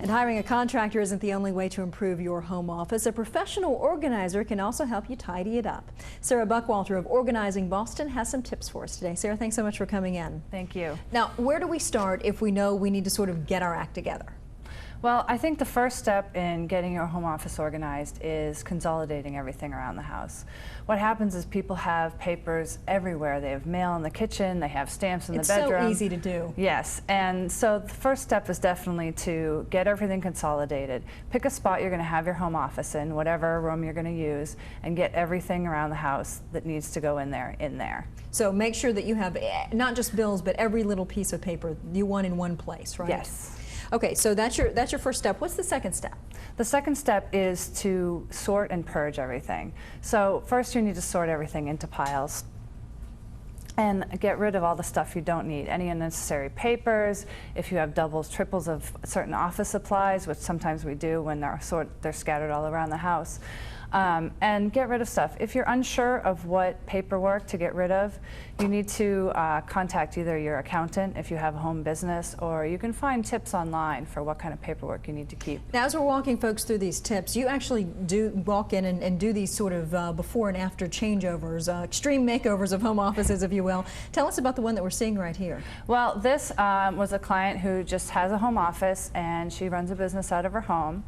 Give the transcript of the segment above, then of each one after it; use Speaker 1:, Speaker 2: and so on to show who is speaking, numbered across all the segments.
Speaker 1: And hiring a contractor isn't the only way to improve your home office. A professional organizer can also help you tidy it up. Sarah Buckwalter of Organizing Boston has some tips for us today. Sarah, thanks so much for coming in.
Speaker 2: Thank you.
Speaker 1: Now, where do we start if we know we need to sort of get our act together?
Speaker 2: Well, I think the first step in getting your home office organized is consolidating everything around the house. What happens is people have papers everywhere. They have mail in the kitchen, they have stamps in the bedroom.
Speaker 1: It's so easy to do.
Speaker 2: Yes, and so the first step is definitely to get everything consolidated. Pick a spot you're going to have your home office in, whatever room you're going to use, and get everything around the house that needs to go in there.
Speaker 1: So make sure that you have not just bills, but every little piece of paper you want in one place, right?
Speaker 2: Yes.
Speaker 1: Okay, so that's your first step. What's the second step?
Speaker 2: The second step is to sort and purge everything. So first you need to sort everything into piles and get rid of all the stuff you don't need. Any unnecessary papers, if you have doubles, triples of certain office supplies, which sometimes we do when they're scattered all around the house. And get rid of stuff. If you're unsure of what paperwork to get rid of, you need to contact either your accountant if you have a home business, or you can find tips online for what kind of paperwork you need to keep.
Speaker 1: Now, as we're walking folks through these tips, you actually do walk in and do these sort of before and after changeovers, extreme makeovers of home offices, if you will. Tell us about the one that we're seeing right here.
Speaker 2: Well, this was a client who just has a home office and she runs a business out of her home.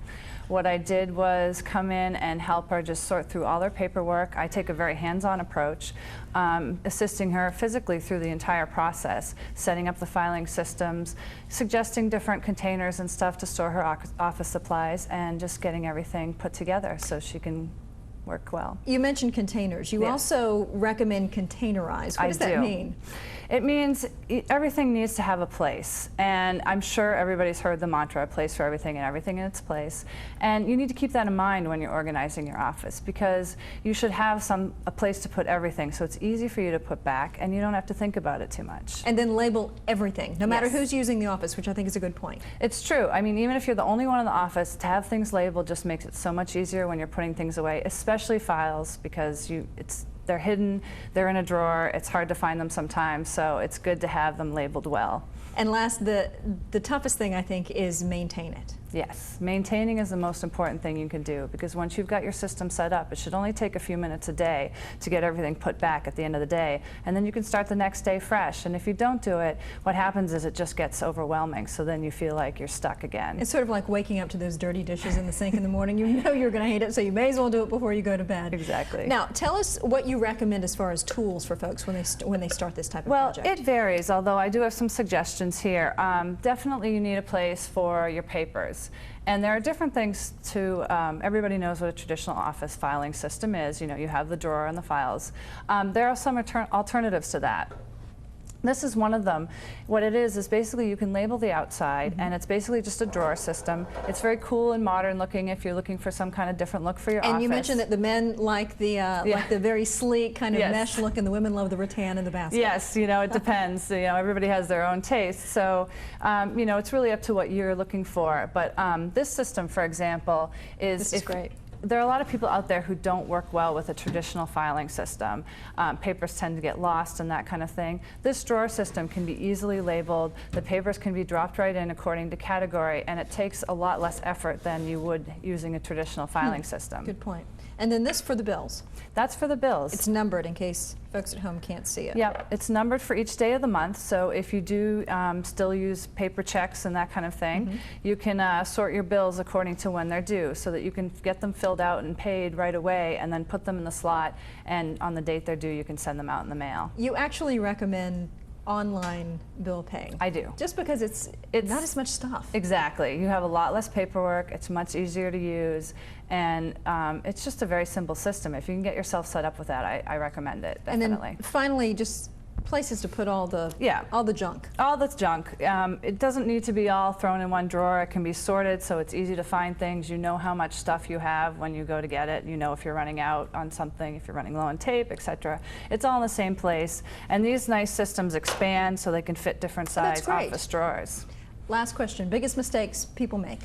Speaker 2: What I did was come in and help her just sort through all her paperwork. I take a very hands-on approach, assisting her physically through the entire process, setting up the filing systems, suggesting different containers and stuff to store her office supplies, and just getting everything put together so she can work well. You
Speaker 1: mentioned containers. You also recommend containerized. What does that mean?
Speaker 2: It means everything needs to have a place, and I'm sure everybody's heard the mantra, a place for everything and everything in its place, and you need to keep that in mind when you're organizing your office, because you should have a place to put everything so it's easy for you to put back and you don't have to think about it too much.
Speaker 1: And then label everything, no matter who's using the office, which I think is a good point.
Speaker 2: It's true. I mean, even if you're the only one in the office, to have things labeled just makes it so much easier when you're putting things away, especially files, because they're hidden, they're in a drawer, it's hard to find them sometimes, so it's good to have them labeled well.
Speaker 1: And last, the toughest thing I think is maintain it.
Speaker 2: Yes, maintaining is the most important thing you can do, because once you've got your system set up, it should only take a few minutes a day to get everything put back at the end of the day, and then you can start the next day fresh. And if you don't do it, what happens is it just gets overwhelming, so then you feel like you're stuck again.
Speaker 1: It's sort of like waking up to those dirty dishes in the sink in the morning. You know you're going to hate it, so you may as well do it before you go to bed.
Speaker 2: Exactly.
Speaker 1: Now, tell us what you recommend as far as tools for folks when they start this type of project.
Speaker 2: Well, it varies, although I do have some suggestions here. Definitely you need a place for your papers. And there are different things to, everybody knows what a traditional office filing system is. You know, you have the drawer and the files. There are some alternatives to that. This is one of them. What it is basically you can label the outside, and it's basically just a drawer system. It's very cool and modern looking if you're looking for some kind of different look for your office.
Speaker 1: And you mentioned that the men like the very sleek kind of mesh look, and the women love the rattan and the basket.
Speaker 2: Yes, you know, it depends. You know, everybody has their own taste. So, you know, it's really up to what you're looking for. But this system, for example,
Speaker 1: This is great.
Speaker 2: There are a lot of people out there who don't work well with a traditional filing system. Papers tend to get lost and that kind of thing. This drawer system can be easily labeled. The papers can be dropped right in according to category, and it takes a lot less effort than you would using a traditional filing system.
Speaker 1: Good point. And then this for the bills.
Speaker 2: That's for the bills.
Speaker 1: It's numbered in case folks at home can't see it.
Speaker 2: Yep, it's numbered for each day of the month, so if you do still use paper checks and that kind of thing, you can sort your bills according to when they're due, so that you can get them filled out and paid right away, and then put them in the slot, and on the date they're due you can send them out in the mail. You
Speaker 1: actually recommend online bill paying.
Speaker 2: I do.
Speaker 1: Just because it's not as much stuff.
Speaker 2: Exactly. You have a lot less paperwork, it's much easier to use, and it's just a very simple system. If you can get yourself set up with that, I recommend it, definitely.
Speaker 1: And then finally, just places to put all the junk.
Speaker 2: All that's junk. It doesn't need to be all thrown in one drawer. It can be sorted so it's easy to find things. You know how much stuff you have when you go to get it. You know if you're running out on something, if you're running low on tape, etc. It's all in the same place. And these nice systems expand so they can fit different size office drawers.
Speaker 1: Last question, biggest mistakes people make?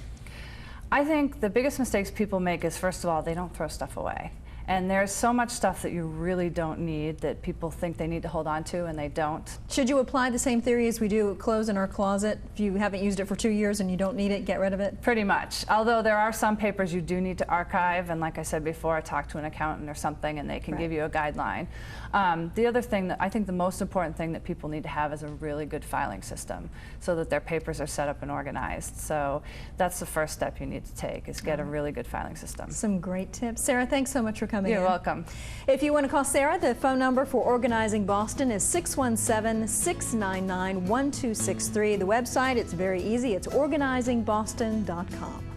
Speaker 2: I think the biggest mistakes people make is, first of all, they don't throw stuff away. And there's so much stuff that you really don't need that people think they need to hold on to and they don't.
Speaker 1: Should you apply the same theory as we do clothes in our closet? If you haven't used it for 2 years and you don't need it, get rid of it?
Speaker 2: Pretty much. Although there are some papers you do need to archive, and like I said before, talk to an accountant or something and they can give you a guideline. The other thing that I think the most important thing that people need to have is a really good filing system so that their papers are set up and organized. So that's the first step you need to take, is get a really good filing system.
Speaker 1: Some great tips. Sarah, thanks so much for coming in.
Speaker 2: You're welcome.
Speaker 1: If you want to call Sarah, the phone number for Organizing Boston is 617-699-1263. The website, it's very easy. It's organizingboston.com.